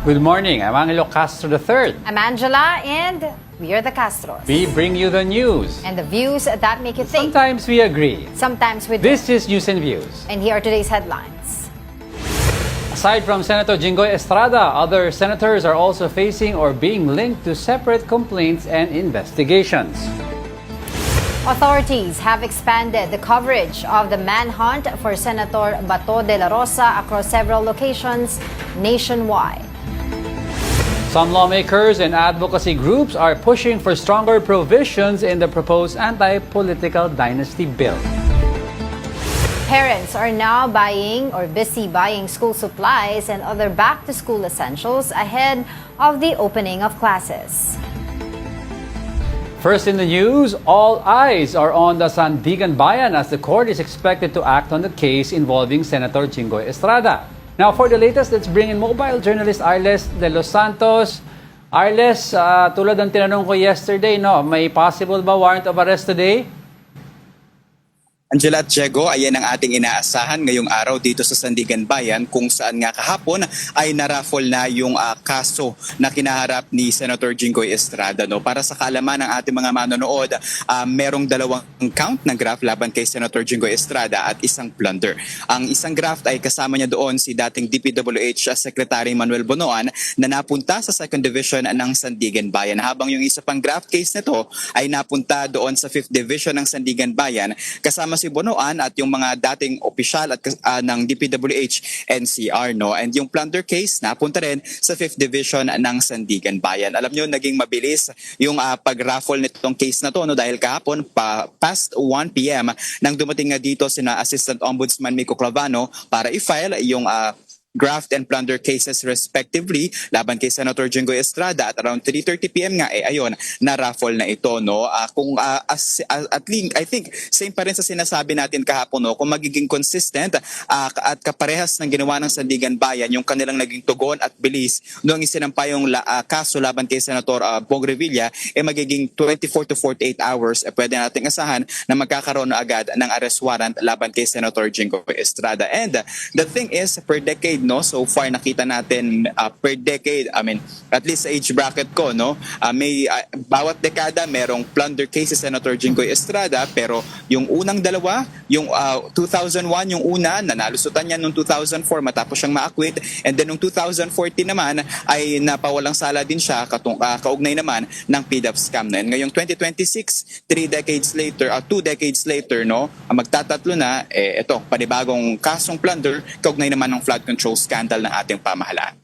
Good morning. I'm Angelo Castro III. I'm Angela, and we are the Castros. We bring you the news. And the views that make you think. Sometimes we agree. Sometimes we don't. This is News and Views. And here are today's headlines. Aside from Senator Jinggoy Estrada, other senators are also facing or being linked to separate complaints and investigations. Authorities have expanded the coverage of the manhunt for Senator Bato de la Rosa across several locations nationwide. Some lawmakers and advocacy groups are pushing for stronger provisions in the proposed anti-political dynasty bill. Parents are now buying or busy buying school supplies and other back-to-school essentials ahead of the opening of classes. First in the news, all eyes are on the Sandigan Bayan as the court is expected to act on the case involving Senator Jinggoy Estrada. Now for the latest, let's bring in mobile journalist Arles de los Santos. Arles, tulad ng tinanong ko yesterday, no, may possible ba warrant of arrest today? Angela at Diego, ayan ang ating inaasahan ngayong araw dito sa Sandigan Bayan kung saan nga kahapon ay naraffle na yung kaso na kinaharap ni Senator Jinggoy Estrada. No? Para sa kaalaman ng ating mga manonood, merong dalawang count na graft laban kay Senator Jinggoy Estrada at isang plunder. Ang isang graft ay kasama niya doon si dating DPWH Secretary Manuel Bonoan na napunta sa 2nd Division ng Sandigan Bayan. Habang yung isa pang graft case nito ay napunta doon sa 5th Division ng Sandigan Bayan kasama si Bonoan at yung mga dating opisyal at ng DPWH NCR, no. And yung plunder case napunta rin sa 5th Division ng Sandigan Bayan. Alam nyo, naging mabilis yung pag-raffle nitong case na to, no, dahil kahapon past 1 PM nang dumating nga dito sina Assistant Ombudsman Miko Clavano para i-file yung graft and plunder cases respectively laban kay Senator Jinggoy Estrada at around 3:30 PM nga ayun na-raffle na ito, no. At least I think same pa rin sa sinasabi natin kahapon, no, kung magiging consistent at kaparehas ng ginawa ng Sandigan Bayan yung kanilang naging tugon at bilis noong isinampa yung kaso laban kay Senator Bong Revilla magiging 24 to 48 hours pwede nating asahan na magkakaroon na agad ng arrest warrant laban kay Senator Jinggoy Estrada. And the thing is, per decade, no, so far nakita natin per decade, I mean at least sa age bracket ko, no, may bawat dekada merong plunder cases Senator Jinggoy Estrada, pero yung unang dalawa, yung 2001 yung una, nanalusutan niya noong 2004 matapos siyang ma-acquit, and then noong 2014 naman ay napawalang sala din siya kaugnay naman ng PDAP scam na yun. Ngayong 2026, 2 decades later, no, magtatatlo na ito panibagong kasong plunder kaugnay naman ng flood control scandal ng ating pamahalaan.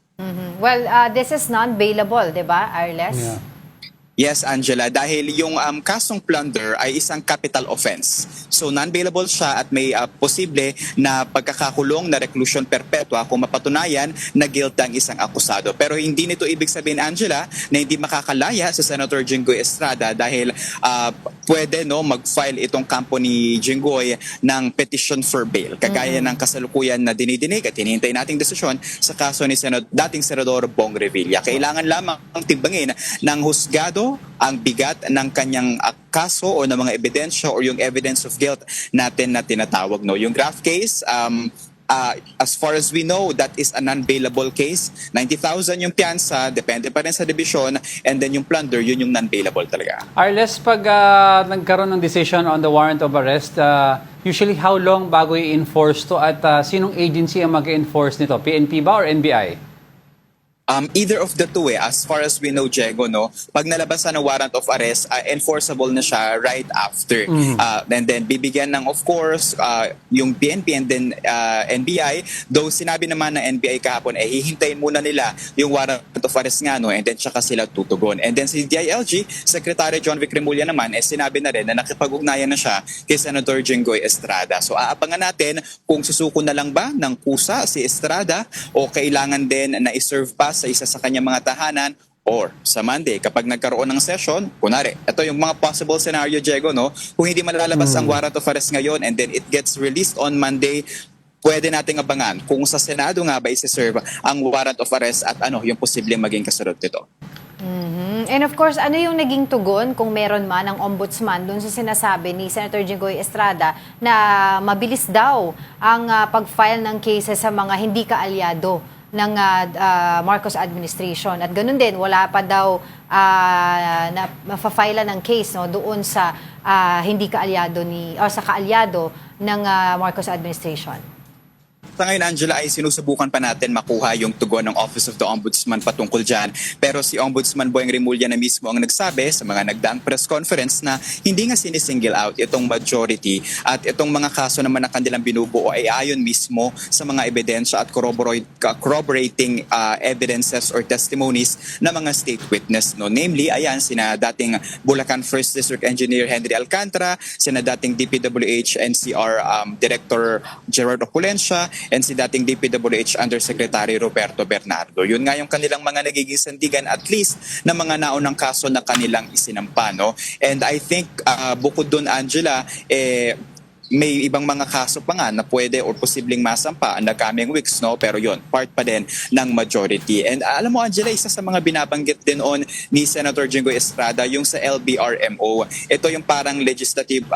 Well, this is non-bailable, di ba, Arles? Yeah. Yes, Angela, dahil yung kasong plunder ay isang capital offense. So non-bailable siya at may posible na pagkakakulong na reclusion perpetua kung mapatunayan na guilty ang isang akusado. Pero hindi nito ibig sabihin, Angela, na hindi makakalaya sa Senator Jinggoy Estrada dahil pwede, no, mag-file itong kampo ni Jinggoy ng petition for bail. Kagaya ng kasalukuyan na dinidinig at hinihintay nating desisyon sa kaso ni dating Senador Bong Revilla. Kailangan lamang timbangin ng husgado ang bigat ng kanyang kaso o ng mga ebidensya o yung evidence of guilt natin na tinatawag, no. Yung graft case, as far as we know, that is a non-bailable case. 90,000 yung piyansa, depende pa rin sa division, and then yung plunder, yun yung non-bailable talaga. Arles, pag nagkaroon ng decision on the warrant of arrest, usually how long bago i-enforce to at sinong agency ang mag-enforce nito? PNP ba or NBI? Either of the two, as far as we know, Diego, no, pag nalabasan ng warrant of arrest, enforceable na siya right after. And then bibigyan ng, of course, yung PNP and then NBI, though sinabi naman ng NBI kahapon, hihintayin muna nila yung warrant of arrest nga, no, and then tsaka sila tutugon. And then si DILG, Secretary John Vic Remulla naman, sinabi na rin na nakipag-ugnayan na siya kay Senator Jinggoy Estrada. So aabangan natin kung susuko na lang ba ng kusa si Estrada o kailangan din na iserve pa sa isa sa kanyang mga tahanan or sa Monday kapag nagkaroon ng session. Kunwari, ito yung mga possible scenario, Diego, no? Kung hindi malalabas ang warrant of arrest ngayon and then it gets released on Monday, pwede nating abangan kung sa Senado nga ba isi-serve ang warrant of arrest at ano yung posibleng maging kasunod nito. And of course, ano yung naging tugon kung meron man ang ombudsman doon sa sinasabi ni Senator Jinggoy Estrada na mabilis daw ang pag-file ng cases sa mga hindi kaalyado ng Marcos administration. At ganun din, wala pa daw na mafafile ng case no, doon sa hindi kaalyado o sa kaalyado ng Marcos administration. Sa ngayon, Angela, ay sinusubukan pa natin makuha yung tugon ng Office of the Ombudsman patungkol dyan. Pero si Ombudsman Boyeng Rimulya na mismo ang nagsabi sa mga nagdaang press conference na hindi nga sinisingle out itong majority at itong mga kaso naman na kanilang binubuo ay ayon mismo sa mga ebidensya at corroborating evidences or testimonies ng mga state witness. No? Namely, ayan, sina dating Bulacan 1st District Engineer Henry Alcantara, sina dating DPWH NCR Director Gerard Opulencia, and si dating DPWH Undersecretary Roberto Bernardo. Yun nga yung kanilang mga nagiging sandigan at least na mga naunang kaso na kanilang isinampa. No? And I think bukod dun, Angela, may ibang mga kaso pa nga na pwede or posibleng masampa na coming weeks, no? Pero yun, part pa din ng majority. And alam mo, Angela, isa sa mga binabanggit din on ni Senator Jinggoy Estrada, yung sa LBRMO. Ito yung parang legislative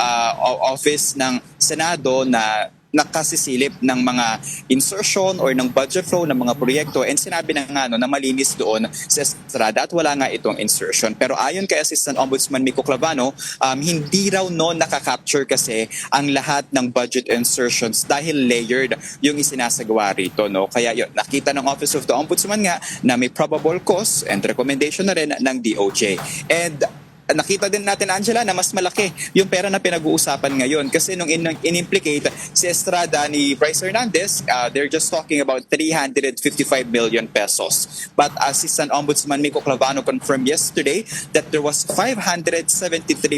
office ng Senado na nakasisilip ng mga insertion or ng budget flow ng mga proyekto, and sinabi na nga na malinis doon sa Estrada at wala nga itong insertion. Pero ayon kay Assistant Ombudsman Miko Clavano, hindi raw nakaka-capture kasi ang lahat ng budget insertions dahil layered yung isinasagawa rito. No? Kaya yun, nakita ng Office of the Ombudsman nga na may probable cause and recommendation na rin ng DOJ. And nakita din natin, Angela, na mas malaki yung pera na pinag-uusapan ngayon. Kasi nung in-implicate si Estrada ni Bryce Hernandez, they're just talking about 355 million pesos. But Assistant Ombudsman Miko Clavano confirmed yesterday that there was 573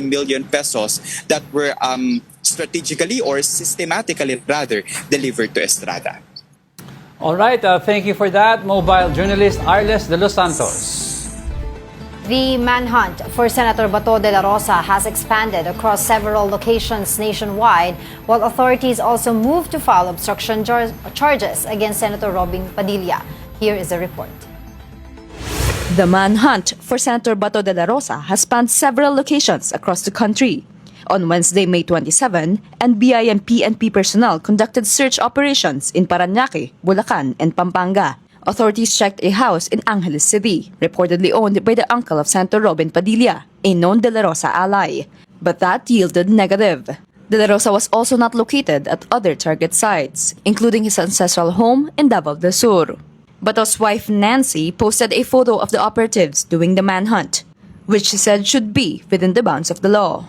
million pesos that were strategically or systematically rather delivered to Estrada. All right, thank you for that, mobile journalist Arles de los Santos. The manhunt for Senator Bato de la Rosa has expanded across several locations nationwide, while authorities also moved to file obstruction charges against Senator Robin Padilla. Here is the report. The manhunt for Senator Bato de la Rosa has spanned several locations across the country. On Wednesday, May 27, NBI and PNP personnel conducted search operations in Parañaque, Bulacan, and Pampanga. Authorities checked a house in Angeles City, reportedly owned by the uncle of Senator Robin Padilla, a known De La Rosa ally. But that yielded negative. De La Rosa was also not located at other target sites, including his ancestral home in Davao del Sur. Bato's wife Nancy posted a photo of the operatives doing the manhunt, which she said should be within the bounds of the law.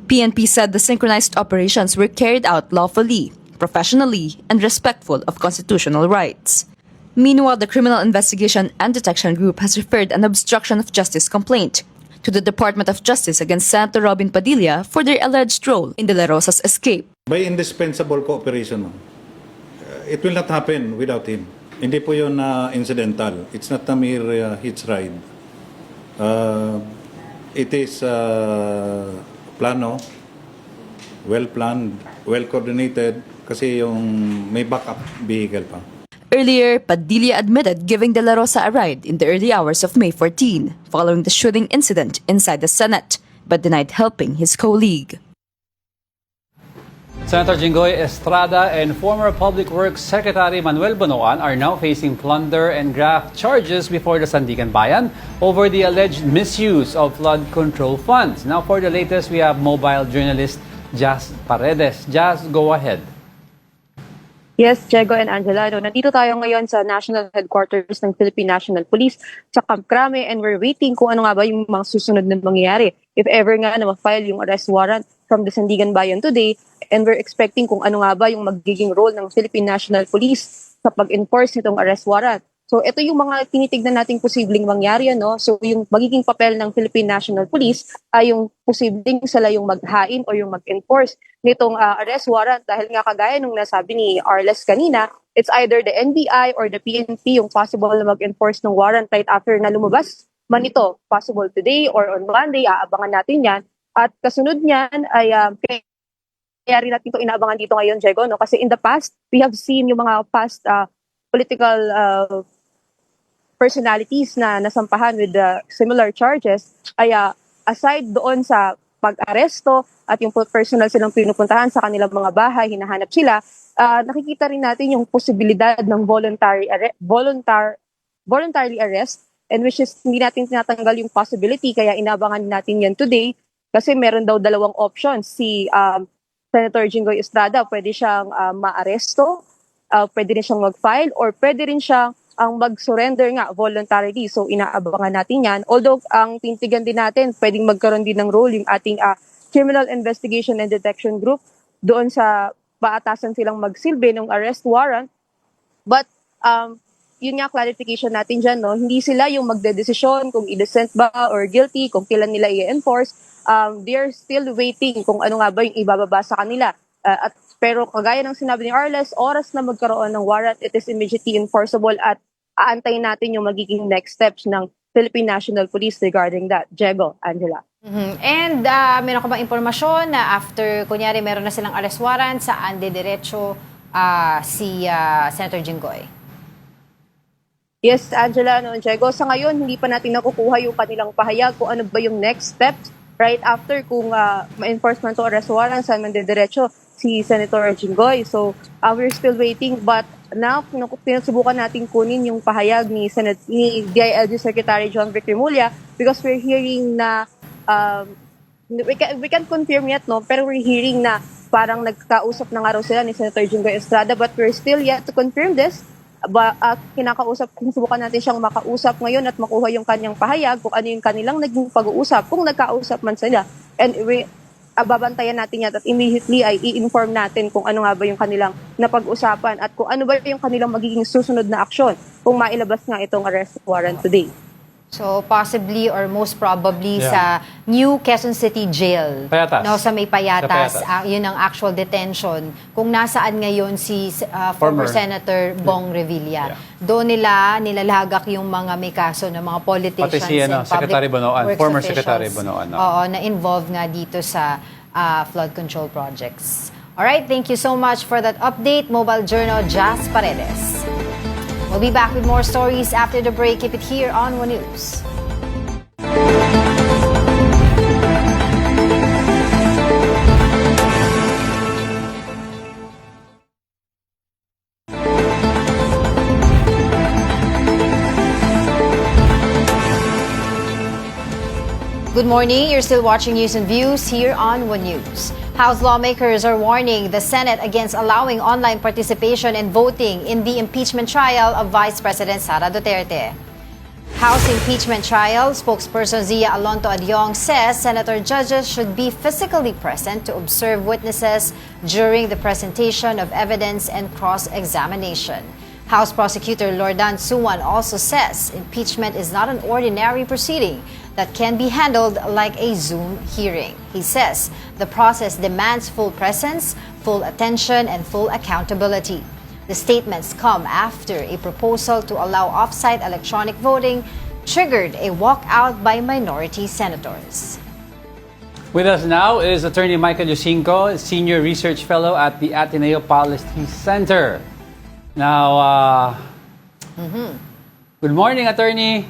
PNP said the synchronized operations were carried out lawfully, professionally, and respectful of constitutional rights. Meanwhile, the Criminal Investigation and Detection Group has referred an obstruction of justice complaint to the Department of Justice against Senator Robin Padilla for their alleged role in De La Rosa's escape. By indispensable cooperation, it will not happen without him. Hindi po yun incidental. It's not a mere hitch ride. It is plano, well-planned, well-coordinated, kasi yung may backup vehicle pa. Earlier, Padilla admitted giving De La Rosa a ride in the early hours of May 14, following the shooting incident inside the Senate, but denied helping his colleague. Senator Jinggoy Estrada and former Public Works Secretary Manuel Bonoan are now facing plunder and graft charges before the Sandigan Bayan over the alleged misuse of flood control funds. Now for the latest, we have mobile journalist Jazz Paredes. Jazz, go ahead. Yes, Diego and Angela. Nandito tayo ngayon sa National Headquarters ng Philippine National Police sa Camp Crame, and we're waiting kung ano nga ba yung mga susunod na mangyayari. If ever nga na ma-file yung arrest warrant from the Sandigan Bayan today, and we're expecting kung ano nga ba yung magiging role ng Philippine National Police sa pag-enforce nitong arrest warrant. So ito yung mga tinitignan nating posibleng mangyari, no? So yung magiging papel ng Philippine National Police ay yung posibleng sila yung maghain o yung mag-enforce nitong arrest warrant, dahil nga kagaya nung nasabi ni Arles kanina, it's either the NBI or the PNP yung possible na mag-enforce ng warrant right after na lumabas man ito. Possible today or on Monday, aabangan natin yan. At kasunod niyan ay kaya rin natin ito inaabangan dito ngayon, Diego, no? Kasi in the past, we have seen yung mga past political personalities na nasampahan with similar charges ay aside doon sa pag-aresto at yung personal silang pinupuntahan sa kanilang mga bahay, hinahanap sila, nakikita rin natin yung posibilidad ng voluntarily arrest, and which is hindi natin tinatanggal yung possibility, kaya inabangan natin yan today kasi meron daw dalawang options. Si Senator Jinggoy Estrada, pwede siyang maaresto, pwede rin siyang mag-file, or pwede rin siyang ang mag-surrender nga voluntarily. So inaabangan natin yan. Although ang tintigan din natin, pwedeng magkaroon din ng role yung ating Criminal Investigation and Detection Group doon sa paatasan silang magsilbi ng arrest warrant. But yun nga, clarification natin dyan, no? Hindi sila yung magdedesisyon kung innocent ba or guilty, kung kailan nila i-enforce. They're still waiting kung ano nga ba yung ibababa sa kanila. Pero kagaya ng sinabi ni Arles, oras na magkaroon ng warrant, it is immediately enforceable at aantayin natin yung magiging next steps ng Philippine National Police regarding that. Diego, Angela. And meron ka bang impormasyon na after, kunyari, meron na silang arrest warrant, saan diretso si Senator Jinggoy? Yes, Angela, Diego, sa ngayon, hindi pa natin nakukuha yung kanilang pahayag kung ano ba yung next steps right after kung ma-enforcement to arrest warrant, saan diretso si Senator Jinggoy. So, we're still waiting, but now, pinasubukan natin kunin yung pahayag ni DILG Secretary John Vic Remulla because we're hearing na, we can't confirm yet, no? Pero we're hearing na parang nagkausap na nga raw sila ni Senator Jinggoy Estrada, but we're still yet to confirm this. Sinusubukan natin siyang makausap ngayon at makuha yung kanyang pahayag kung ano yung kanilang naging pag-uusap, kung nagkausap man sila. And babantayan natin yan at immediately ay i-inform natin kung ano nga ba yung kanilang napag-usapan at kung ano ba yung kanilang magiging susunod na aksyon kung mailabas nga itong arrest warrant today. So possibly or most probably sa New Quezon City Jail. Payatas. No, sa may Payatas. Sa Payatas. Yun ang actual detention. Kung nasaan ngayon si former Senator Bong Revilla. Doon nila nilalagak yung mga may kaso ng mga politicians Pati si and Secretary public Bonoan, works former officials. Secretary Bonoan. Oo, na involved nga dito sa flood control projects. Alright, thank you so much for that update, Mobile Journal Jazz Paredes. We'll be back with more stories after the break. Keep it here on One News. Good morning. You're still watching News and Views here on One News. House lawmakers are warning the Senate against allowing online participation and voting in the impeachment trial of Vice President Sara Duterte. House impeachment trial spokesperson Zia Alonto Adyong says senator judges should be physically present to observe witnesses during the presentation of evidence and cross-examination. House Prosecutor Lordan Suwan also says impeachment is not an ordinary proceeding that can be handled like a Zoom hearing. He says the process demands full presence, full attention, and full accountability. The statements come after a proposal to allow off-site electronic voting triggered a walkout by minority senators. With us now is Attorney Michael Yusinko, Senior Research Fellow at the Ateneo Policy Center. Now, good morning, Attorney.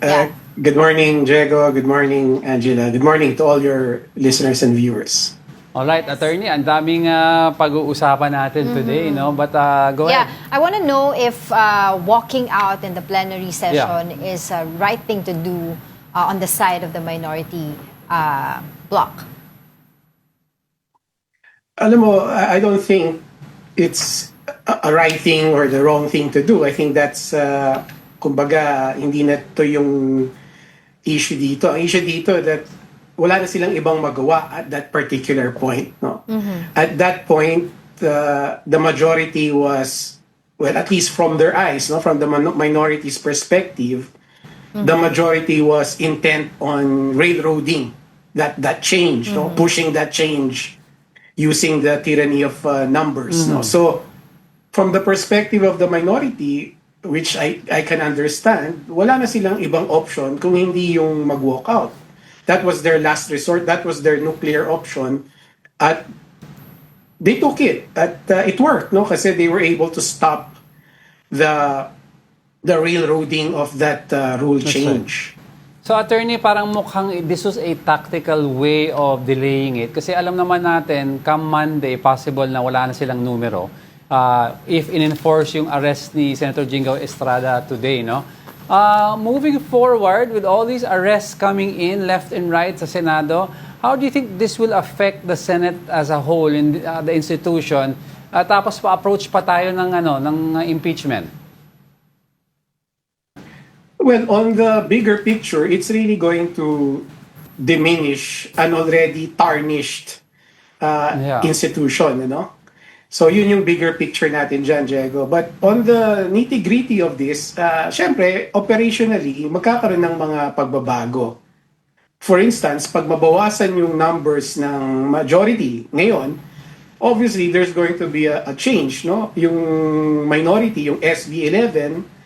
Yeah. Good morning, Diego. Good morning, Angela. Good morning to all your listeners and viewers. All right, Attorney, ang daming pag-uusapan natin today, no? But go Yeah, ahead. I want to know if walking out in the plenary session is a right thing to do on the side of the minority bloc. Alam mo, I don't think it's a right thing or the wrong thing to do. I think that's, kumbaga, hindi na to yung issue dito. Ang issue dito that wala na silang ibang magawa at that particular point. No? At that point, the majority was, well, at least from their eyes, no, from the minority's perspective, the majority was intent on railroading that change, no? Pushing that change using the tyranny of numbers. No? So, from the perspective of the minority, which I can understand, wala na silang ibang option kung hindi yung mag-walk out. That was their last resort. That was their nuclear option. At they took it. At it worked, no? Kasi they were able to stop the railroading of that rule change. So attorney, parang mukhang this was a tactical way of delaying it. Kasi alam naman natin, come Monday, possible na wala na silang numero. If in-enforce yung arrest ni Senator Jingo Estrada today, no? Moving forward, with all these arrests coming in left and right sa Senado, how do you think this will affect the Senate as a whole, in the institution? Tapos pa-approach pa tayo ng impeachment. Well, on the bigger picture, it's really going to diminish an already tarnished institution, you know? So yun yung bigger picture natin dyan, Diego. But on the nitty-gritty of this, syempre, operationally, magkakaroon ng mga pagbabago. For instance, pag mabawasan yung numbers ng majority ngayon, obviously, there's going to be a change, no? Yung minority, yung SB 11,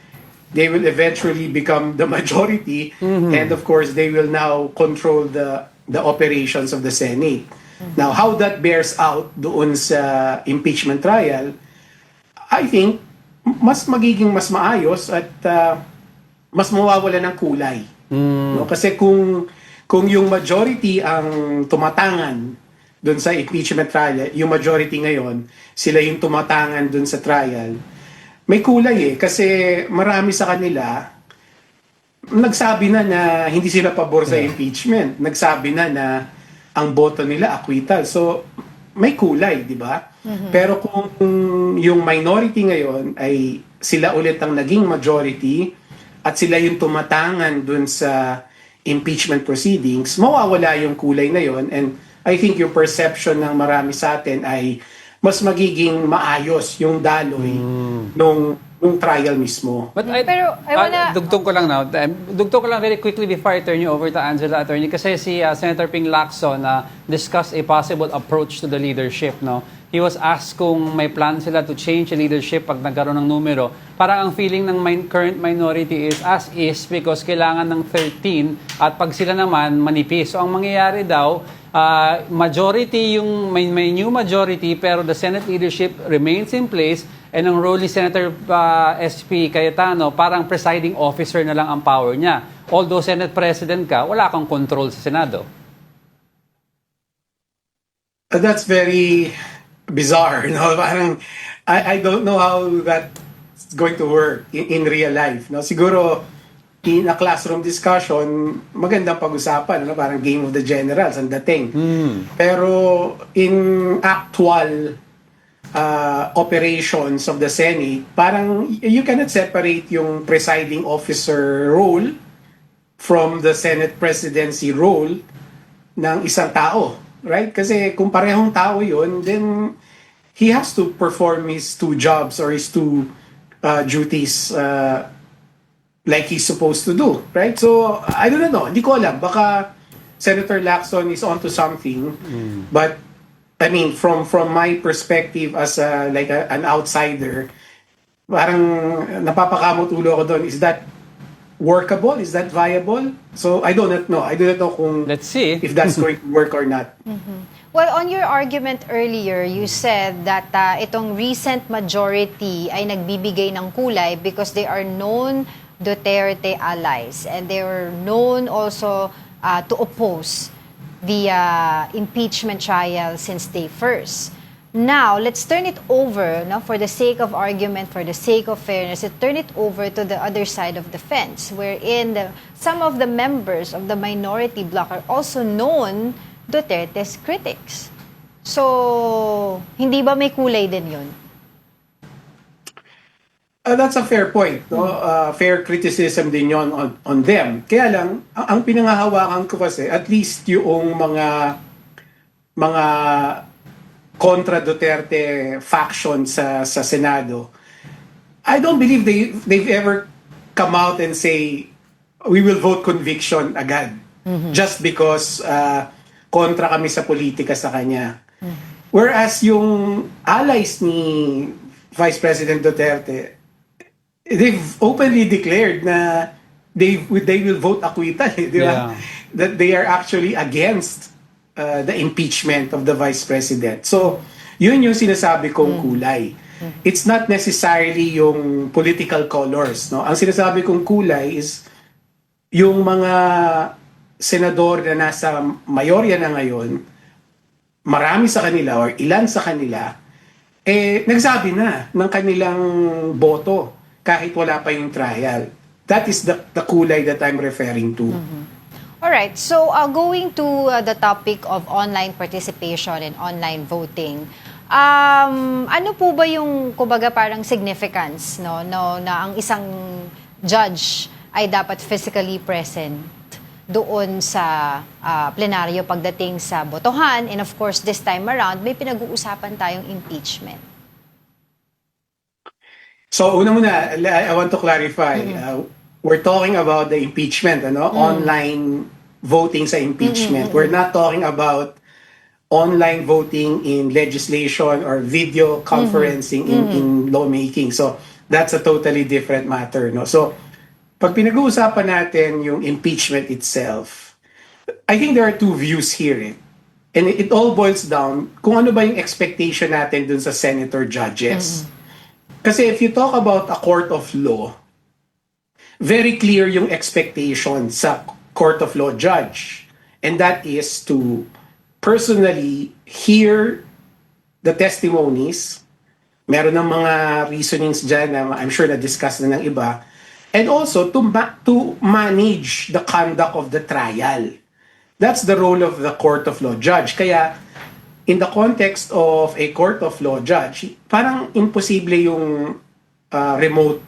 they will eventually become the majority, and of course, they will now control the operations of the Senate. Now, how that bears out doon sa impeachment trial, I think mas magiging mas maayos at mas mawawala ng kulay. No? Kasi kung yung majority ang tumatangan doon sa impeachment trial, yung majority ngayon, sila yung tumatangan doon sa trial, may kulay kasi marami sa kanila nagsabi na hindi sila pabor sa impeachment. Nagsabi na ang boto nila acquittal. So may kulay, di ba? Pero kung yung minority ngayon ay sila ulit ang naging majority at sila yung tumatangan dun sa impeachment proceedings, mawawala yung kulay na yon, and I think yung perception ng marami sa atin ay mas magiging maayos yung daloy nung trial mismo. But Pero I wanna- dugtong ko lang very quickly before I turn you over to Angela, attorney, kasi si Senator Ping Lacson discussed a possible approach to the leadership, no? He was asked kung may plan sila to change the leadership pag nagkaroon ng numero. Parang ang feeling ng current minority is as is because kailangan ng 13 at pag sila naman manipis. So ang mangyayari daw, majority yung may new majority pero the Senate leadership remains in place, and ang role ni Senator SP Cayetano parang presiding officer na lang ang power niya. Although Senate President ka, wala kang control sa Senado. That's very bizarre, no? Parang I don't know how that's going to work in real life, no? Siguro in a classroom discussion, magandang pag-usapan, no? Parang game of the generals ang dating. Pero in actual operations of the Senate, parang you cannot separate yung presiding officer role from the Senate presidency role ng isang tao, right? Kasi kung parehong tao yun, then he has to perform his two jobs or his two duties like he's supposed to do, right? So, I don't know. Hindi ko alam. Baka Senator Lacson is onto something. But, I mean, from my perspective as an outsider, parang napapakamot ulo ko doon. Is that workable? Is that viable? So, I do not know. I do not know kung Let's see. if that's going to work or not. Well, on your argument earlier, you said that itong recent majority ay nagbibigay ng kulay because they are known Duterte allies, and they were known also to oppose the impeachment trial since day first. Now, let's turn it over, no, for the sake of argument, for the sake of fairness, let's turn it over to the other side of the fence, wherein some of the members of the minority bloc are also known Duterte's critics. So, hindi ba may kulay din yun? That's a fair point, no? Fair criticism din yon on them. Kaya lang, ang pinangahawakan ko kasi, at least yung mga kontra Duterte faction sa Senado, I don't believe they've ever come out and say, we will vote conviction agad. Just because kontra kami sa politika sa kanya. Whereas yung allies ni Vice President Duterte, they've openly declared na they will vote acquittal, di ba? Yeah. That they are actually against the impeachment of the Vice President. So, yun yung sinasabi kong kulay. It's not necessarily yung political colors, no? Ang sinasabi kong kulay is yung mga senador na nasa mayorya na ngayon, marami sa kanila or ilan sa kanila, nagsabi na ng kanilang boto kahit wala pa yung trial. That is the kulay that I'm referring to. Alright, so going to the topic of online participation and online voting, ano po ba yung kumbaga parang significance na ang isang judge ay dapat physically present doon sa plenaryo pagdating sa botohan, and of course this time around may pinag-uusapan tayong impeachment. So una muna, I want to clarify. We're talking about the impeachment, online voting sa impeachment. We're not talking about online voting in legislation or video conferencing in lawmaking. So that's a totally different matter, no? So pag pinag-uusapan natin yung impeachment itself, I think there are two views here. And it all boils down kung ano ba yung expectation natin dun sa senator judges. Kasi if you talk about a court of law, very clear yung expectation sa court of law judge. And that is to personally hear the testimonies. Meron ng mga reasonings dyan na I'm sure na-discuss na ng iba. And also to manage the conduct of the trial. That's the role of the court of law judge. Kaya in the context of a court of law judge, parang imposible yung remote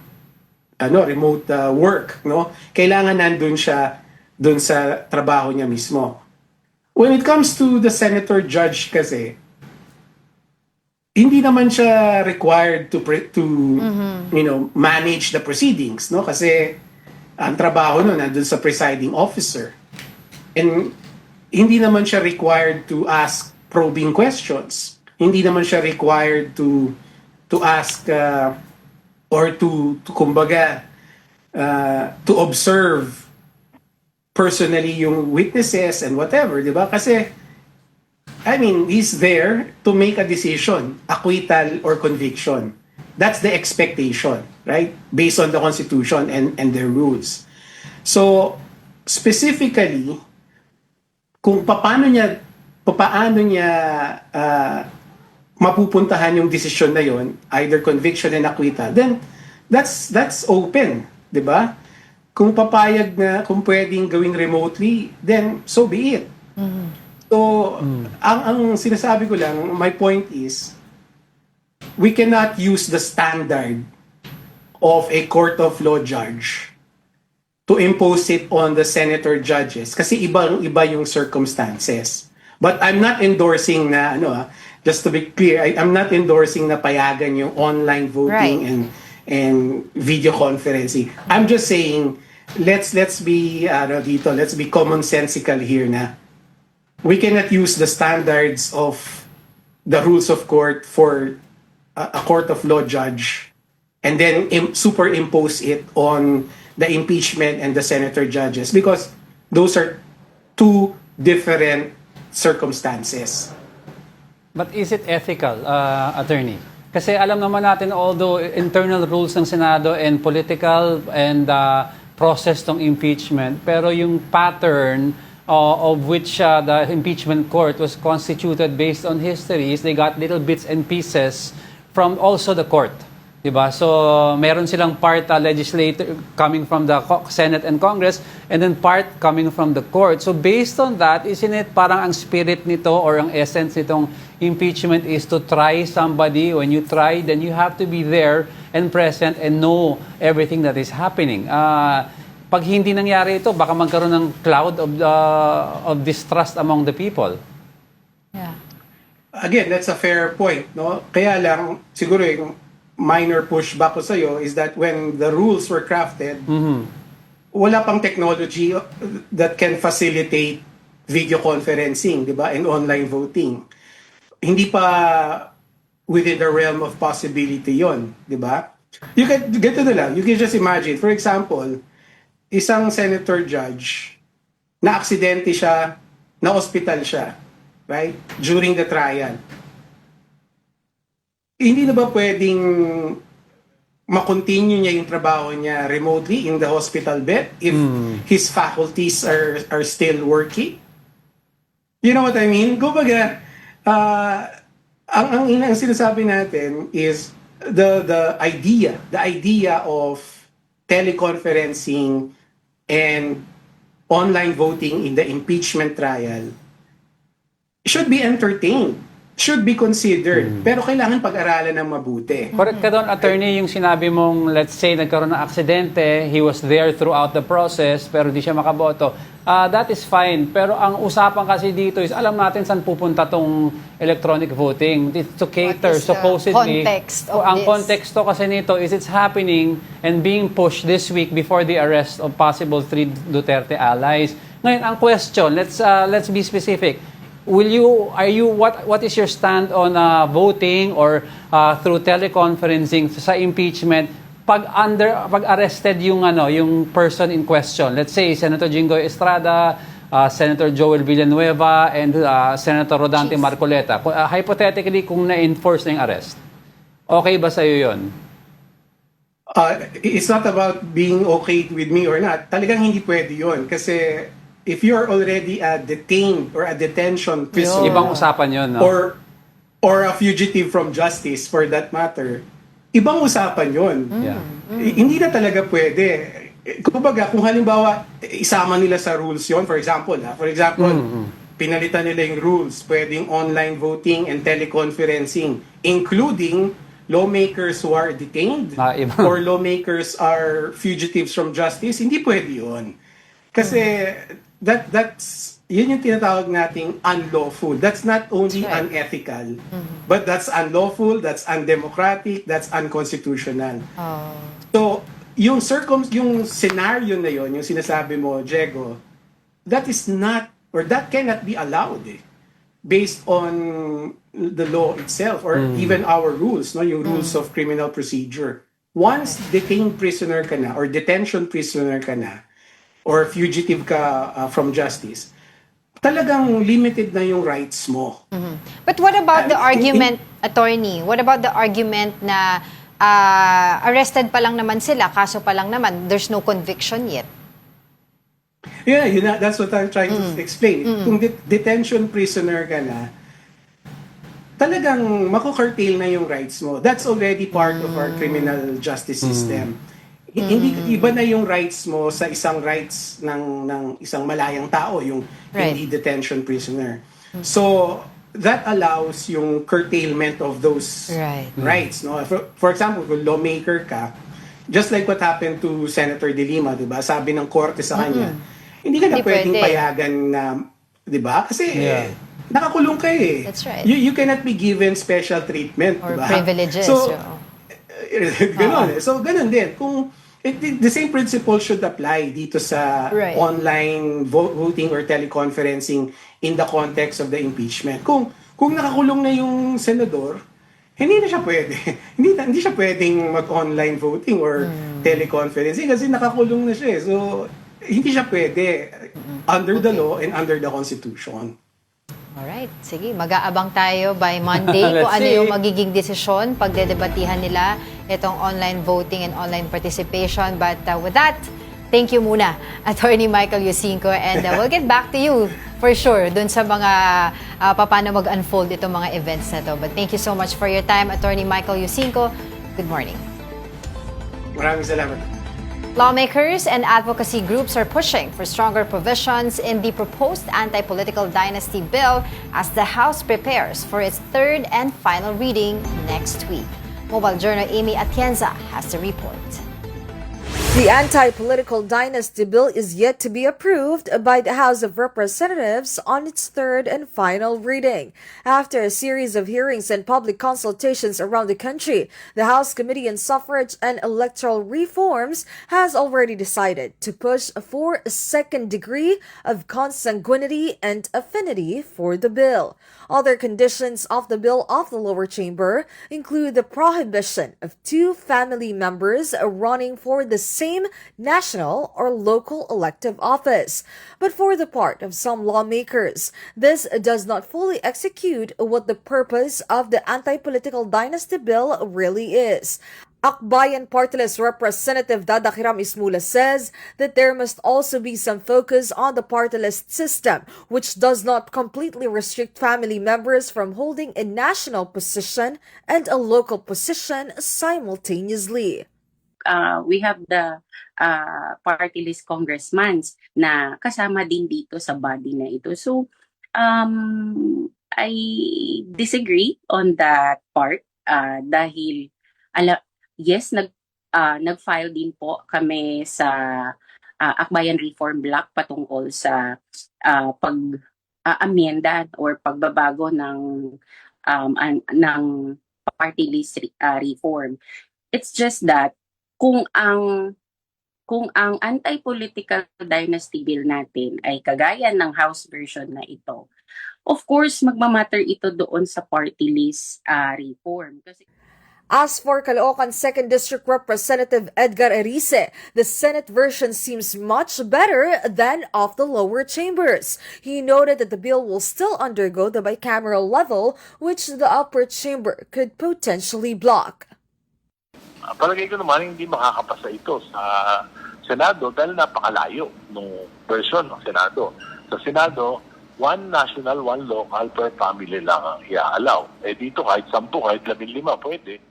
work, no? Kailangan nandun siya dun sa trabaho niya mismo. When it comes to the senator judge kasi, hindi naman siya required to manage the proceedings, no? Kasi ang trabaho nun nandun sa presiding officer. And hindi naman siya required to ask probing questions. Hindi naman siya required to ask or to kumbaga to observe personally yung witnesses and whatever, di ba? Kasi he's there to make a decision, acquittal or conviction. That's the expectation, right? Based on the Constitution and their rules. So, specifically, kung paano niya mapupuntahan yung desisyon na yon, either conviction and acquittal, then that's open, di ba? Kung papayag na, kung pwedeng gawing remotely, then so be it. So, ang sinasabi ko lang, my point is, we cannot use the standard of a court of law judge to impose it on the senator judges kasi ibang-iba yung circumstances. But I'm not endorsing na, just to be clear, I'm not endorsing na payagan yung online voting and video conferencing. I'm just saying, let's be commonsensical here na we cannot use the standards of the rules of court for a court of law judge and then superimpose it on the impeachment and the senator judges because those are two different circumstances. But is it ethical, attorney? Kasi alam naman natin, although internal rules ng Senado and political and process ng impeachment, pero yung pattern of which the impeachment court was constituted based on history is they got little bits and pieces from also the court. Diba? So, meron silang part legislator coming from the Senate and Congress and then part coming from the court. So, based on that, isn't it parang ang spirit nito or ang essence nitong impeachment is to try somebody. When you try, then you have to be there and present and know everything that is happening. Pag hindi nangyari ito, baka magkaroon ng cloud of distrust among the people. Yeah. Again, that's a fair point, no? Kaya lang, siguro yung minor pushback ko sa'yo is that when the rules were crafted, wala pang technology that can facilitate video conferencing, di ba? And online voting. Hindi pa within the realm of possibility yon, di ba? You can just imagine, for example, isang senator judge, na-aksidente siya, na-hospital siya, right? During the trial. Hindi na ba pwedeng makontinue niya yung trabaho niya remotely in the hospital bed if his faculties are still working. You know what I mean? Kumbaga, ang sinasabi natin is the idea of teleconferencing and online voting in the impeachment trial should be entertained, should be considered, pero kailangan pag-aralan ng mabuti. Correct ka doon, attorney, yung sinabi mong, let's say, nagkaroon ng aksidente, he was there throughout the process, pero di siya makaboto. That is fine. Pero ang usapan kasi dito is, alam natin saan pupunta tong electronic voting. It's to cater, What is the supposedly. context of Ang this? konteksto kasi nito is it's happening and being pushed this week before the arrest of possible 3 Duterte allies. Ngayon, ang question, let's be specific. What is your stand on voting or through teleconferencing sa impeachment pag arrested yung person in question? Let's say Senator Jinggoy Estrada, Senator Joel Villanueva, and Senator Rodante Marcoleta. Hypothetically, kung na-enforce na yung arrest, okay ba sa'yo yun? It's not about being okay with me or not. Talagang hindi pwede yun. Kasi if you're already a detained or a detention prisoner, Ibang usapan yun, no? or a fugitive from justice for that matter, ibang usapan yun. Yeah. Hindi na talaga pwede. Kumbaga, kung halimbawa, isama nila sa rules yon, for example, pinalitan nila yung rules, pwedeng online voting and teleconferencing, including lawmakers who are detained Iba. or lawmakers are fugitives from justice, hindi pwede yun. Kasi that's yun yung tinatawag nating unlawful. That's not only That's right. unethical, but that's unlawful, that's undemocratic, that's unconstitutional. So, yung scenario na yon, yung sinasabi mo, Diego, that is not, or that cannot be allowed based on the law itself or even our rules, no, yung rules of criminal procedure. Once detained prisoner ka na or detention prisoner ka na or fugitive ka from justice, talagang limited na yung rights mo. But what about the argument, attorney? What about the argument na arrested pa lang naman sila, kaso pa lang naman, there's no conviction yet? Yeah, that's what I'm trying to explain. Kung detention prisoner ka na, talagang mako-curtail na yung rights mo. That's already part of our criminal justice system. Hindi iba na yung rights mo sa isang rights ng isang malayang tao, yung Right. hindi detention prisoner. So that allows yung curtailment of those Right. rights, no? For example, kung lawmaker ka, just like what happened to Senator De Lima, 'di ba? Sabi ng korte sa kanya, hindi ka na Hindi pwedeng pwede. payagan na, 'di ba? Kasi Yeah. nakakulong ka eh. That's right. You cannot be given special treatment, Or 'di ba? privileges. So, oo. ganon eh. So, ganon din. Kung the same principle should apply dito sa Right. online voting or teleconferencing in the context of the impeachment. Kung nakakulong na yung senador, hindi na siya pwede. hindi siya pwedeng mag-online voting or teleconferencing kasi nakakulong na siya. So, hindi siya pwede under the law and under the Constitution. Alright, sige, mag-aabang tayo by Monday kung Let's ano see. yung magiging desisyon pagdedebatihan nila itong online voting and online participation. But with that, thank you muna, Attorney Michael Yusinko, and we'll get back to you for sure dun sa mga paano mag-unfold itong mga events na to. But thank you so much for your time, Attorney Michael Yusinko. Good morning. Maraming salamat. Lawmakers and advocacy groups are pushing for stronger provisions in the proposed anti-political dynasty bill as the House prepares for its third and final reading next week. Mobile Journal Amy Atienza has the report. The anti-political dynasty bill is yet to be approved by the House of Representatives on its third and final reading. After a series of hearings and public consultations around the country, the House Committee on Suffrage and Electoral Reforms has already decided to push for a second degree of consanguinity and affinity for the bill. Other conditions of the bill of the lower chamber include the prohibition of two family members running for the same national or local elective office. But for the part of some lawmakers, this does not fully execute what the purpose of the anti-political dynasty bill really is. Akbayan Party List Representative Dada Hiram Ismula says that there must also be some focus on the party list system, which does not completely restrict family members from holding a national position and a local position simultaneously. We have the party list congressmen na kasama din dito sa body na ito. So, I disagree on that part dahil yes, nag-file din po kami sa Akbayan Reform Block patungkol sa pag-amenda or pagbabago ng party list reform. It's just that kung ang anti-political dynasty bill natin ay kagaya ng House version na ito, of course magmamatter ito doon sa party list reform. Kasi As for Caloocan 2nd District Representative Edgar Erice, the Senate version seems much better than of the lower chambers. He noted that the bill will still undergo the bicameral level, which the upper chamber could potentially block. Palagay ko naman hindi makakapasa ito sa Senado dahil napakalayo ng version ng Senado. Sa Senado, one national, one local per family lang ang i-allow. Dito kahit 10, kahit 15 pwede.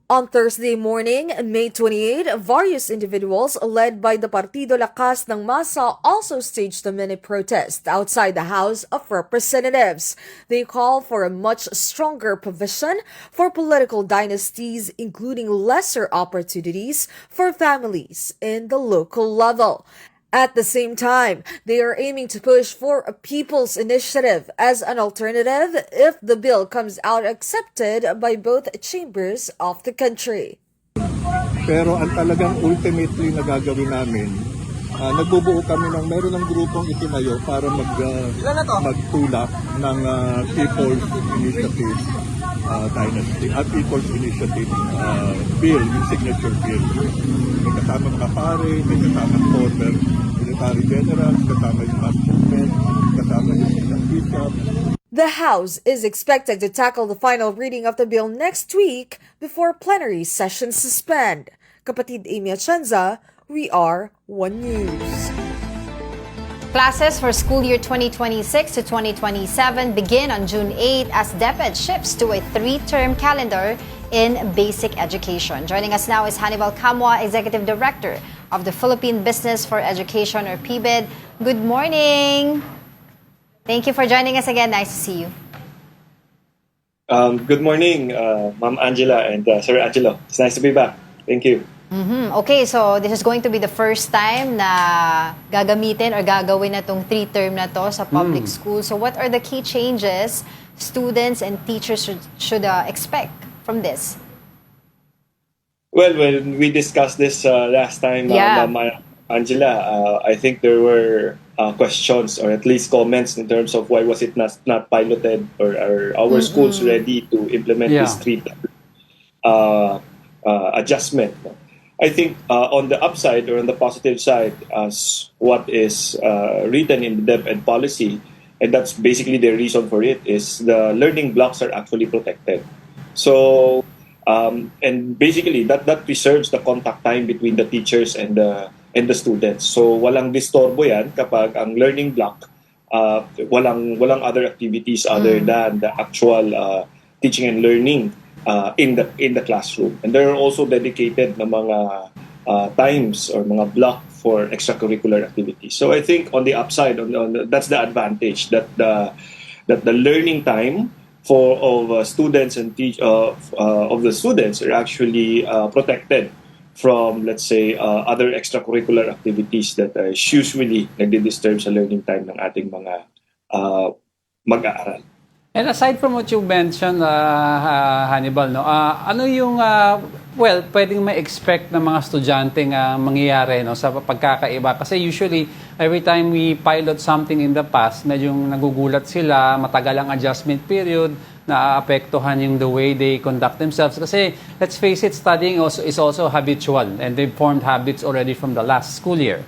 On Thursday morning, May 28, various individuals led by the Partido Lakas ng Masa also staged a mini protest outside the House of Representatives. They call for a much stronger provision for political dynasties, including lesser opportunities for families in the local level. At the same time, they are aiming to push for a people's initiative as an alternative if the bill comes out accepted by both chambers of the country. Pero ang talagang ultimately na gagawin namin, nagbubuo kami meron ng grupong itinayo para magtulak ng People's Initiative Dynasty at People's Initiative Bill, yung signature bill. May kasama mga pare, may kasama former military generals, kasama yung mass movement, kasama yung isang bishop. The House is expected to tackle the final reading of the bill next week before plenary sessions suspend. Kapatid Amy Atienza, we are One News. Classes for school year 2026 to 2027 begin on June 8 as DepEd shifts to a 3-term calendar in basic education. Joining us now is Hannibal Camua, Executive Director of the Philippine Business for Education or PBED. Good morning. Thank you for joining us again. Nice to see you. Good morning, Ma'am Angela and Sir Angelo. It's nice to be back. Thank you. Okay, so this is going to be the first time na gagamitin or gagawin na tong 3-term na to sa public school. So what are the key changes students and teachers should expect from this? Well, when we discussed this last time, Ma'am Angela, I think there were questions or at least comments in terms of why was it not piloted or are our schools ready to implement this 3-term adjustment. I think on the upside or on the positive side, as what is written in the DepEd policy, and that's basically the reason for it, is the learning blocks are actually protected. So, and basically that preserves the contact time between the teachers and the students. So, walang disturbo yan kapag ang learning block, walang other activities other than the actual teaching and learning in the classroom. And there are also dedicated na mga times or mga block for extracurricular activities. So I think on the upside, that's the advantage that the learning time of students and of the students are actually protected from, let's say, other extracurricular activities that usually nagdi-disturb sa learning time ng ating mga mag-aaral. And aside from what you mentioned, Hannibal, no, ano yung, pwedeng ma-expect ng mga estudyanteng mangyayari no, sa pagkakaiba? Kasi usually, every time we pilot something in the past, medyo nagugulat sila, matagal ang adjustment period, naaapektuhan yung the way they conduct themselves. Kasi, let's face it, studying is also habitual, and they've formed habits already from the last school year.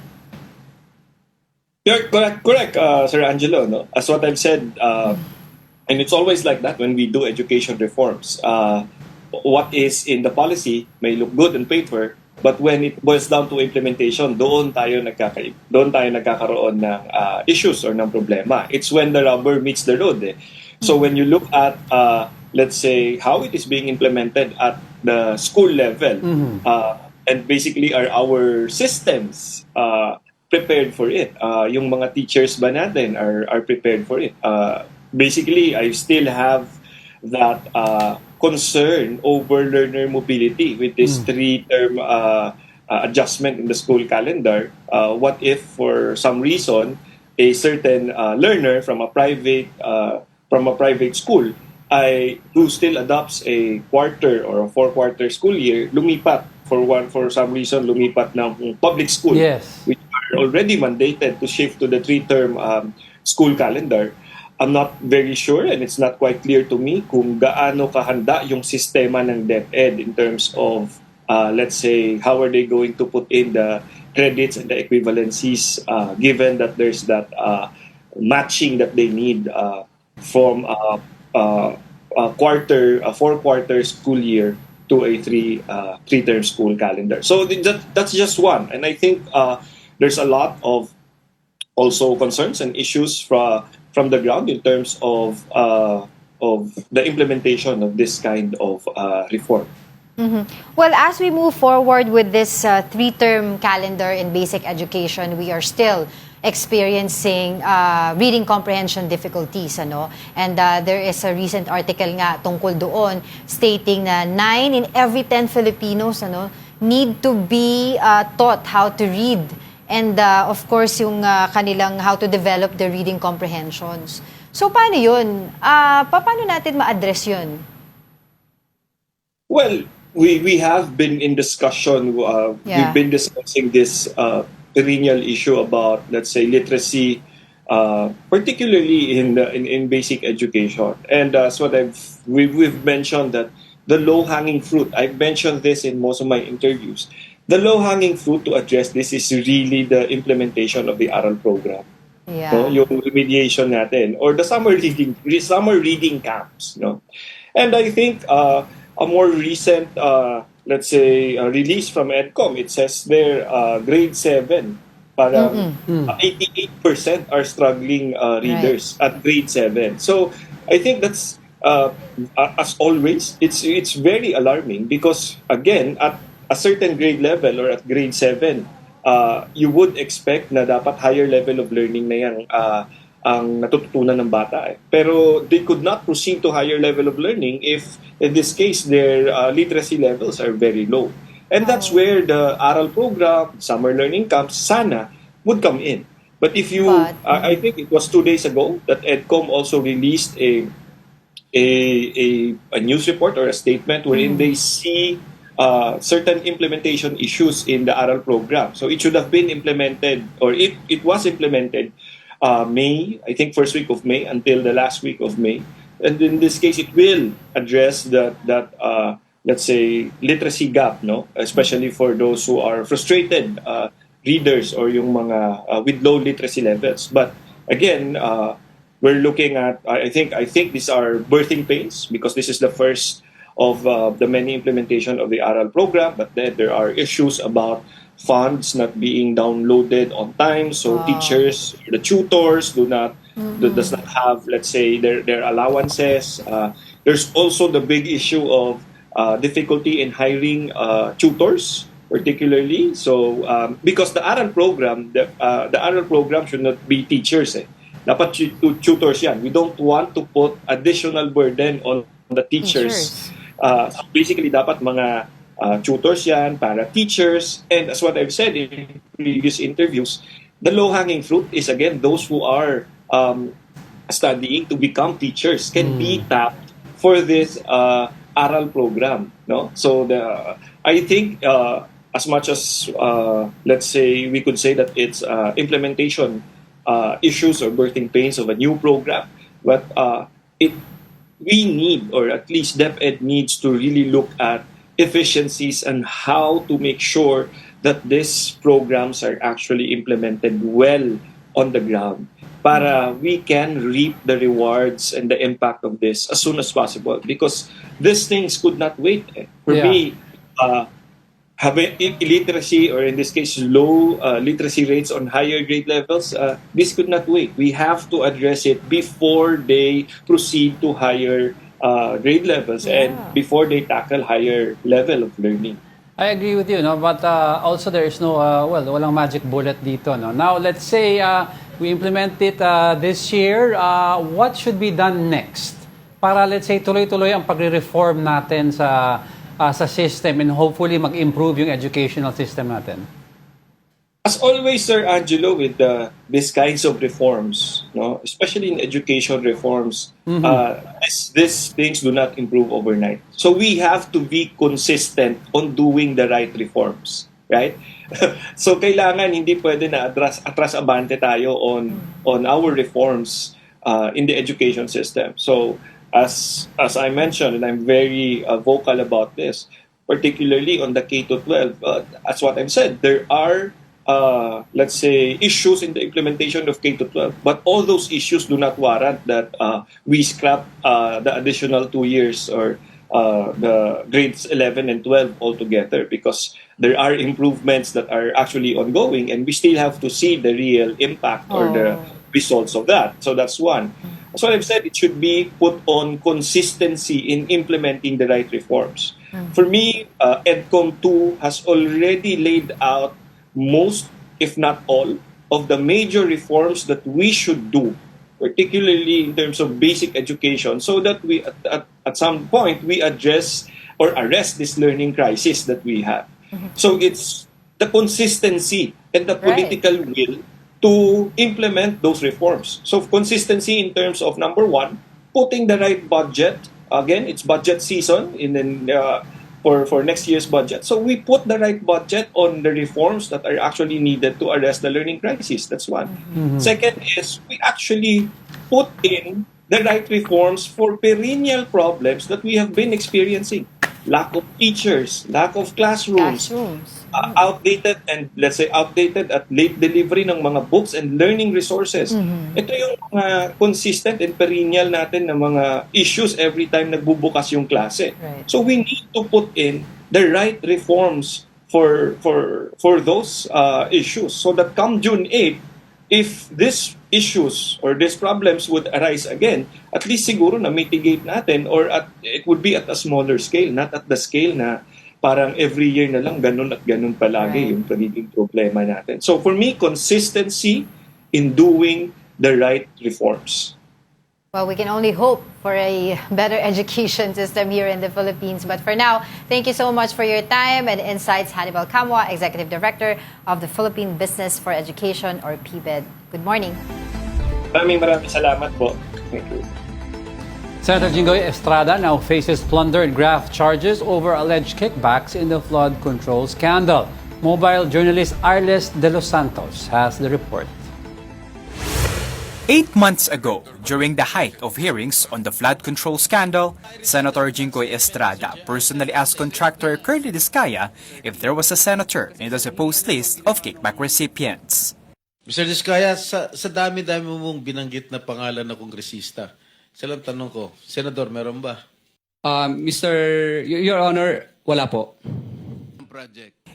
Yeah, correct, Sir Angelo. No? As what I've said, and it's always like that when we do education reforms. what is in the policy may look good on paper, but when it boils down to implementation, doon tayo nagkakaroon ng issues or ng problema. It's when the rubber meets the road. So when you look at, let's say, how it is being implemented at the school level, and basically are our systems prepared for it? Yung mga teachers ba natin are prepared for it? Basically, I still have that concern over learner mobility with this three-term adjustment in the school calendar. What if, for some reason, a certain learner from a private school who still adopts a quarter or a 4-quarter school year, lumipat for some reason ng public school, Yes. which are already mandated to shift to the 3-term school calendar. I'm not very sure, and it's not quite clear to me kung gaano kahanda yung sistema ng DepEd in terms of, let's say, how are they going to put in the credits and the equivalencies, given that there's that matching that they need from a 4-quarter school year to a 3-term school calendar. So that's just one, and I think there's a lot of also concerns and issues from the ground in terms of the implementation of this kind of reform. Well, as we move forward with this 3-term calendar in basic education, we are still experiencing reading comprehension difficulties, and there is a recent article nga tungkol doon stating na 9 in every 10 Filipinos need to be taught how to read, and of course yung kanilang how to develop their reading comprehensions. So paano yun? Paano natin ma-address yun? Well, we have been in discussion. We've been discussing this perennial issue about, let's say, literacy, particularly in basic education. And so we've mentioned that the low-hanging fruit. I've mentioned this in most of my interviews. The low-hanging fruit to address this is really the implementation of the ARAL program. Yeah. No? Yung remediation natin, or the summer reading camps. No? And I think a more recent, let's say, release from EDCOM, it says there, grade 7, parang 88% are struggling readers at grade 7. So I think that's, as always, it's very alarming because, again, at a certain grade level or at grade 7, you would expect na dapat higher level of learning na yan ang natututunan ng bata. Pero they could not proceed to higher level of learning if, in this case, their literacy levels are very low. And that's where the ARAL program, summer learning camps, sana, would come in. But if you, I think it was 2 days ago that EDCOM also released a news report or a statement wherein they see certain implementation issues in the ARAL program. So it should have been implemented, or it was implemented May, I think first week of May until the last week of May. And in this case, it will address that let's say, literacy gap, no? Especially for those who are frustrated readers or yung mga with low literacy levels. But again, we're looking at, I think these are birthing pains because this is the first of the many implementation of the ARAL program, but then there are issues about funds not being downloaded on time, so teachers, the tutors does not have, let's say, their allowances. There's also the big issue of difficulty in hiring tutors, particularly. So because the ARAL program, the ARAL program should not be teachers. Dapat tutors yan. We don't want to put additional burden on the teachers. So basically, dapat mga tutors yan, para teachers, and as what I've said in previous interviews, the low-hanging fruit is, again, those who are studying to become teachers can be tapped for this ARAL program. No? So I think as much as, let's say, we could say that it's implementation issues or birthing pains of a new program, but we need, or at least DepEd needs to really look at efficiencies and how to make sure that these programs are actually implemented well on the ground para we can reap the rewards and the impact of this as soon as possible. Because these things could not wait. For Yeah. me, having illiteracy, or in this case, low literacy rates on higher grade levels, this could not wait. We have to address it before they proceed to higher grade levels and before they tackle higher level of learning. I agree with you, no? But also there is no, walang magic bullet dito, no? Now, let's say we implement it this year. What should be done next? Para, let's say, tuloy-tuloy ang pagre-reform natin sa system and hopefully mag-improve yung educational system natin. As always, Sir Angelo, with these kinds of reforms, no, especially in education reforms, these things do not improve overnight. So we have to be consistent on doing the right reforms, right? So kailangan hindi pwede na atras abante tayo on our reforms in the education system. So as I mentioned, and I'm very vocal about this, particularly on the K-12, as what I've said, there are let's say, issues in the implementation of K-12. But all those issues do not warrant that we scrap the additional 2 years or the grades 11 and 12 altogether, because there are improvements that are actually ongoing and we still have to see the real impact or the results of that. So that's one. As what I've said, it should be put on consistency in implementing the right reforms. For me, EDCOM 2 has already laid out most, if not all, of the major reforms that we should do, particularly in terms of basic education, so that we, at some point, we address or arrest this learning crisis that we have. So it's the consistency and the political will to implement those reforms. So consistency in terms of, number one, putting the right budget. Again, it's budget season for next year's budget. So we put the right budget on the reforms that are actually needed to arrest the learning crisis. That's one. Second is we actually put in the right reforms for perennial problems that we have been experiencing. Lack of teachers, lack of classrooms. Outdated and let's say outdated at late delivery ng mga books and learning resources. Ito yung mga consistent and perennial natin na mga issues every time nagbubukas yung klase. So we need to put in the right reforms for those issues, so that come June 8, if these issues or these problems would arise again, at least siguro na mitigate natin, or it would be at a smaller scale, not at the scale na parang every year na lang ganun at ganun palagi yung pagiging problema natin. So for me, consistency in doing the right reforms. Well, we can only hope for a better education system here in the Philippines. But for now, thank you so much for your time and insights, Hannibal Camua, Executive Director of the Philippine Business for Education, or PBED. Good morning. Maraming salamat po. Thank you. Senator Jinggoy Estrada now faces plunder and graft charges over alleged kickbacks in the flood control scandal. Mobile journalist Arles de los Santos has the report. 8 months ago, during the height of hearings on the flood control scandal, Senator Jinggoy Estrada personally asked contractor Curly Discaya if there was a senator in the supposed list of kickback recipients. Mr. Discaya, sa dami-dami mong binanggit na pangalan na kongresista, salang tanong ko, Senador, meron ba? Your Honor, wala po.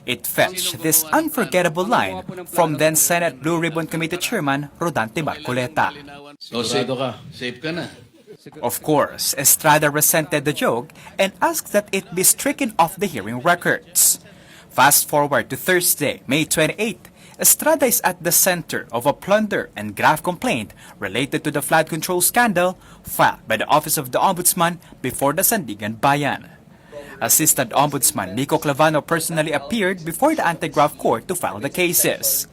It fetched this unforgettable line from then Senate Blue Ribbon Committee Chairman Rodante Marcoleta. Sigurado ka, safe ka na. Of course, Estrada resented the joke and asked that it be stricken off the hearing records. Fast forward to Thursday, May 28th, Estrada is at the center of a plunder and graft complaint related to the flood control scandal filed by the Office of the Ombudsman before the Sandigan Bayan. Assistant Ombudsman Nico Clavano personally appeared before the anti-graft court to file the cases.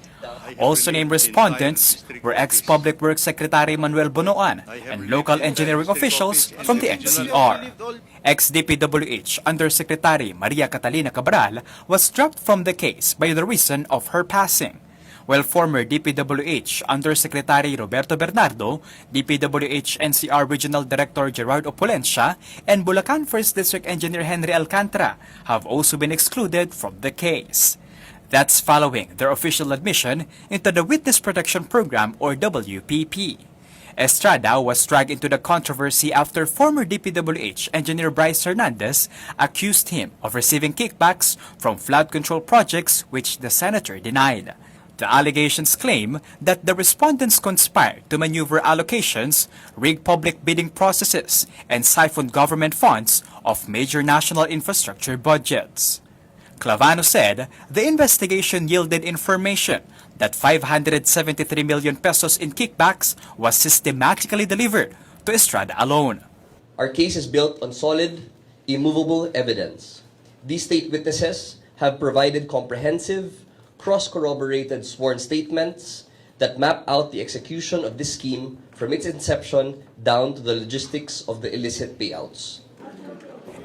Also named respondents were ex-Public Works Secretary Manuel Bonoan and local engineering officials from the NCR. Ex-DPWH Undersecretary Maria Catalina Cabral was dropped from the case by the reason of her passing, while former DPWH Undersecretary Roberto Bernardo, DPWH NCR Regional Director Gerard Opulencia, and Bulacan 1st District Engineer Henry Alcantara have also been excluded from the case. That's following their official admission into the Witness Protection Program, or WPP. Estrada was dragged into the controversy after former DPWH engineer Bryce Hernandez accused him of receiving kickbacks from flood control projects, which the senator denied. The allegations claim that the respondents conspired to maneuver allocations, rig public bidding processes, and siphon government funds of major national infrastructure budgets. Clavano said the investigation yielded information that 573 million pesos in kickbacks was systematically delivered to Estrada alone. Our case is built on solid, immovable evidence. These state witnesses have provided comprehensive, cross-corroborated sworn statements that map out the execution of this scheme from its inception down to the logistics of the illicit payouts.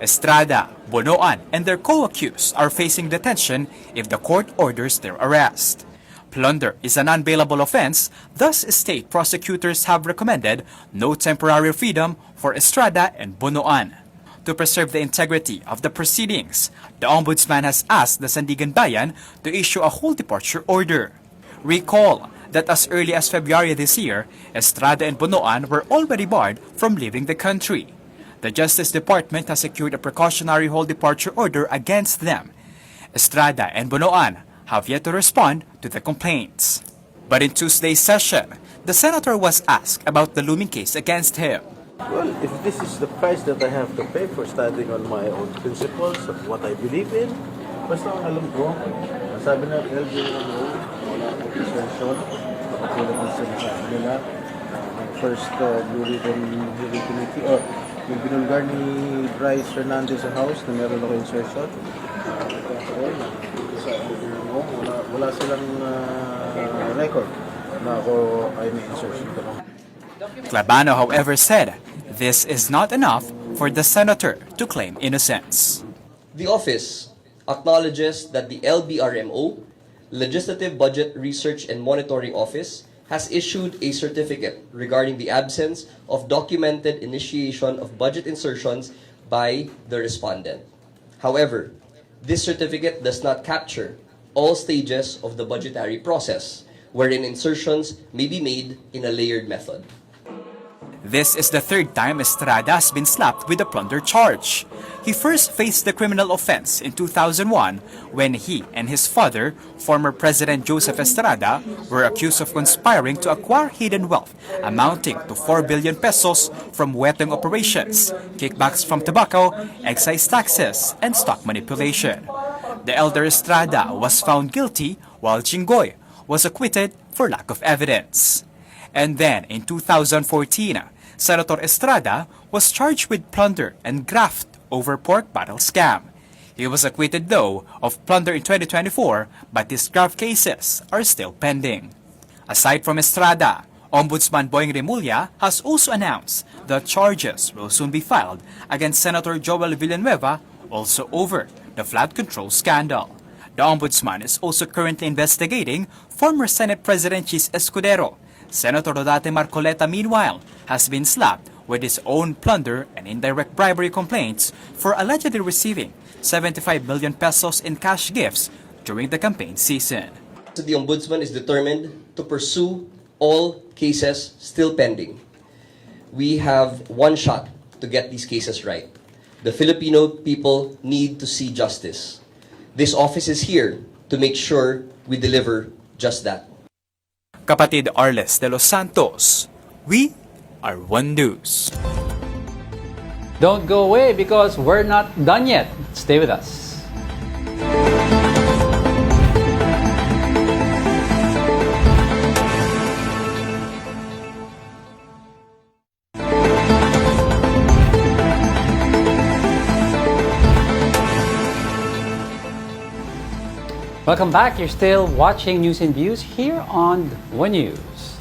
Estrada, Bonoan, and their co-accused are facing detention if the court orders their arrest. Plunder is an unbailable offense, thus state prosecutors have recommended no temporary freedom for Estrada and Bonoan. To preserve the integrity of the proceedings, the Ombudsman has asked the Sandigan Bayan to issue a whole departure order. Recall that as early as February this year, Estrada and Bonoan were already barred from leaving the country. The Justice Department has secured a precautionary whole departure order against them. Estrada and Bonoan have yet to respond to the complaints. But in Tuesday's session, the senator was asked about the looming case against him. Well, if this is the price that I have to pay for standing on my own principles of what I believe in, basta ang alam ko, sabi ng LGMO, wala akong extension, nakatulad ang sinasabi nila, ng first Blue Ribbon Hearing Committee, or yung binulgar ni Bryce Hernandez sa House na meron ako insertion, sa LGMO, wala silang record na ako ay may insertion ko. Clavano, however, said this is not enough for the senator to claim innocence. The office acknowledges that the LBRMO, Legislative Budget Research and Monitoring Office, has issued a certificate regarding the absence of documented initiation of budget insertions by the respondent. However, this certificate does not capture all stages of the budgetary process, wherein insertions may be made in a layered method. This is the third time Estrada has been slapped with a plunder charge. He first faced the criminal offense in 2001 when he and his father, former President Joseph Estrada, were accused of conspiring to acquire hidden wealth amounting to 4 billion pesos from wetting operations, kickbacks from tobacco, excise taxes, and stock manipulation. The elder Estrada was found guilty while Jinggoy was acquitted for lack of evidence. And then, in 2014, Senator Estrada was charged with plunder and graft over pork barrel scam. He was acquitted, though, of plunder in 2024, but his graft cases are still pending. Aside from Estrada, Ombudsman Boying Remulla has also announced that charges will soon be filed against Senator Joel Villanueva, also over the flood control scandal. The Ombudsman is also currently investigating former Senate President Chis Escudero. Senator Rodate Marcoleta, meanwhile, has been slapped with his own plunder and indirect bribery complaints for allegedly receiving 75 million pesos in cash gifts during the campaign season. The Ombudsman is determined to pursue all cases still pending. We have one shot to get these cases right. The Filipino people need to see justice. This office is here to make sure we deliver just that. Kapatid Arles de los Santos, we are One News. Don't go away because we're not done yet. Stay with us. Welcome back. You're still watching News and Views here on One News.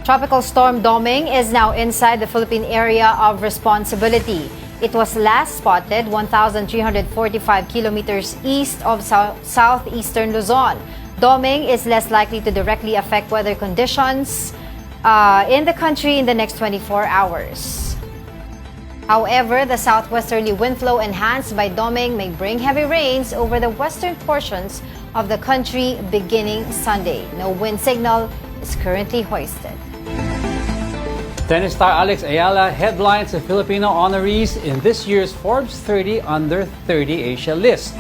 Tropical storm Doming is now inside the Philippine area of responsibility. It was last spotted 1,345 kilometers east of southeastern Luzon. Doming is less likely to directly affect weather conditions in the country in the next 24 hours. However, the southwesterly wind flow enhanced by Doming may bring heavy rains over the western portions of the country beginning Sunday. No wind signal is currently hoisted. Tennis star Alex Ayala headlines the Filipino honorees in this year's Forbes 30 Under 30 Asia list.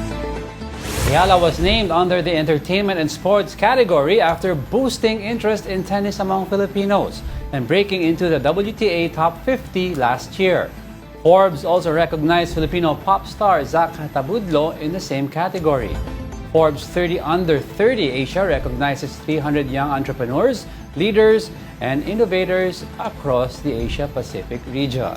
Ayala was named under the entertainment and sports category after boosting interest in tennis among Filipinos and breaking into the WTA top 50 last year. Forbes also recognized Filipino pop star Zach Tabudlo in the same category. Forbes 30 Under 30 Asia recognizes 300 young entrepreneurs, leaders, and innovators across the Asia-Pacific region.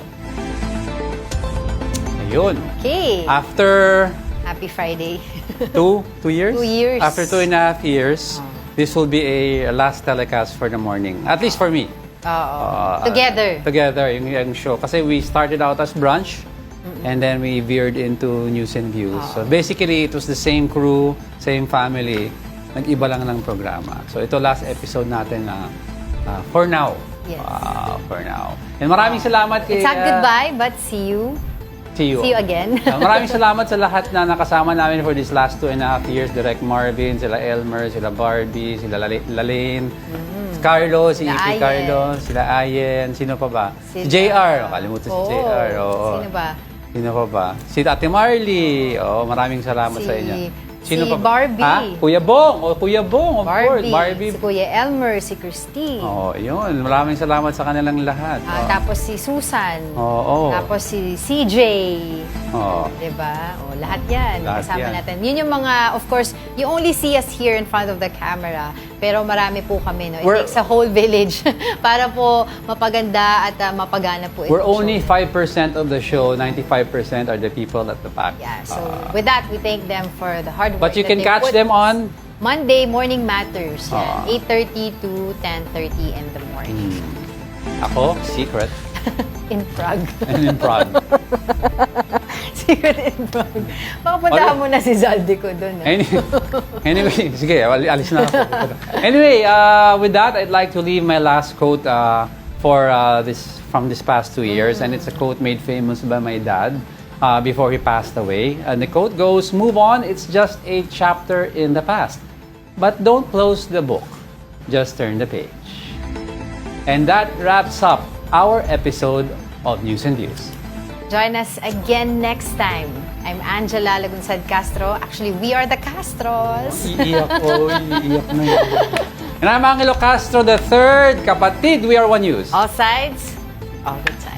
Ayun. Okay. After Happy Friday. 2 years? 2 years. After 2.5 years, this will be a last telecast for the morning. At least for me. Together. Together, yung show. Kasi we started out as brunch, and then we veered into news and views. So basically, it was the same crew, same family. Nag-iba lang ng programa. So ito last episode natin na for now. Yes. For now. And maraming salamat kay... It's not goodbye, but see you. See you. See you again. Maraming salamat sa lahat na nakasama namin for these last 2.5 years. Direct Marvin, sila Elmer, sila Barbie, sila Lalaine, Carlo, si Sila EP Ayen. Carlo, sila Ayen, sino pa ba? Si JR, kalimutan si JR. Oo. Sino ba? Sino pa ba? Si Ate Marley. Maraming salamat sa inyo. Sino si pa ba? Barbie. Ha? Kuya Bong. Kuya Bong, of course. Barbie. Si Kuya Elmer, si Christine. Yun. Maraming salamat sa kanilang lahat. Tapos si Susan. Oo. Tapos si CJ. Diba? Lahat yan. Lahat Kasama yan. natin. Yun yung mga, of course, you only see us here in front of the camera. Pero marami po kami. No? It takes a whole village para po mapaganda at mapagana po. We're only 5% of the show. 95% are the people at the back. Yeah, so with that, we thank them for the hard work. But you that can they catch put them on Monday Morning Matters. Yan, 8:30 to 10:30 in the morning. Ako, Secret. In Prague. And in Prague. Secret in Prague. Baka puntahan mo na si Zaldico doon. Anyway, sige, alis na ako. Anyway, with that, I'd like to leave my last quote for from this past 2 years. And it's a quote made famous by my dad before he passed away. And the quote goes, "Move on, it's just a chapter in the past. But don't close the book, just turn the page." And that wraps up our episode of News and Views. Join us again next time. I'm Angela Lagunsad Castro. Actually, we are the Castros. Iiyak na yun. And I'm Angelo Castro III. Kapatid, we are One News. All sides, all the time.